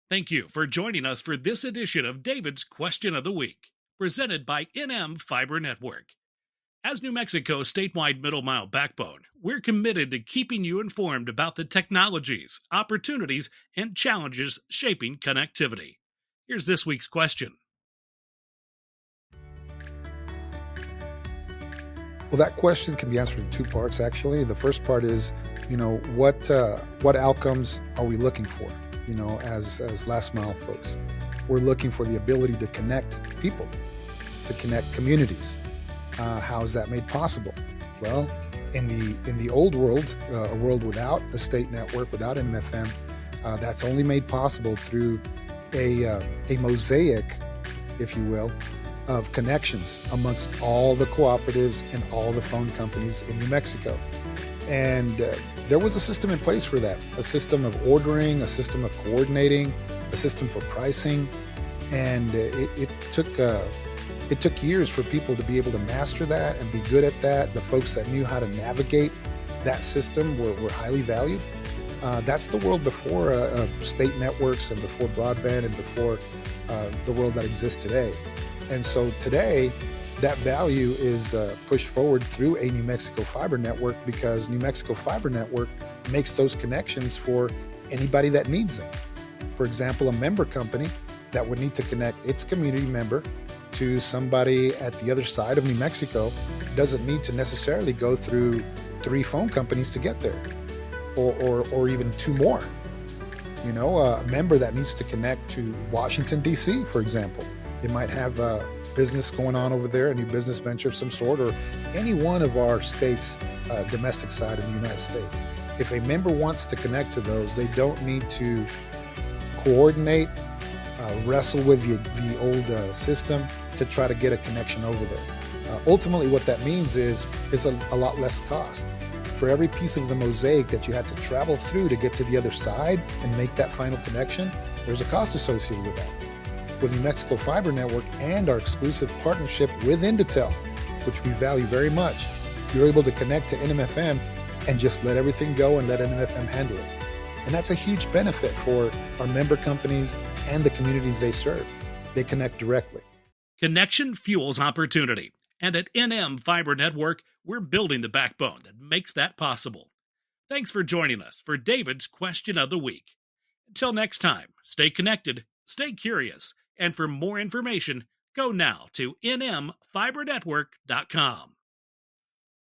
Thank you for joining us for this edition of David's Question of the Week, presented by NM Fiber Network. As New Mexico's statewide middle mile backbone, we're committed to keeping you informed about the technologies, opportunities, and challenges shaping connectivity. Here's this week's question. Well, that question can be answered in two parts, actually. The first part is, what outcomes are we looking for? As last mile folks, we're looking for the ability to connect people, to connect communities. How is that made possible? Well, in the old world, a world without a state network, without NMFM, that's only made possible through a mosaic, if you will, of connections amongst all the cooperatives and all the phone companies in New Mexico. And there was a system in place for that, a system of ordering, a system of coordinating, a system for pricing. And it took years for people to be able to master that and be good at that. The folks that knew how to navigate that system were highly valued. That's the world before state networks and before broadband and before the world that exists today. And so today, that value is pushed forward through a New Mexico fiber network, because New Mexico fiber network makes those connections for anybody that needs them. For example, a member company that would need to connect its community member to somebody at the other side of New Mexico doesn't need to necessarily go through 3 phone companies to get there, or even 2 more. A member that needs to connect to Washington, D.C., for example. They might have a business going on over there, a new business venture of some sort, or any one of our states' domestic side of the United States. If a member wants to connect to those, they don't need to coordinate, wrestle with the old system to try to get a connection over there. Ultimately, what that means is a lot less cost. For every piece of the mosaic that you had to travel through to get to the other side and make that final connection, there's a cost associated with that. With New Mexico Fiber Network and our exclusive partnership with Indetel, which we value very much, you're able to connect to NMFM and just let everything go and let NMFM handle it. And that's a huge benefit for our member companies and the communities they serve. They connect directly. Connection fuels opportunity. And at NM Fiber Network, we're building the backbone that makes that possible. Thanks for joining us for David's Question of the Week. Until next time, stay connected, stay curious, and for more information, go now to nmfibernetwork.com.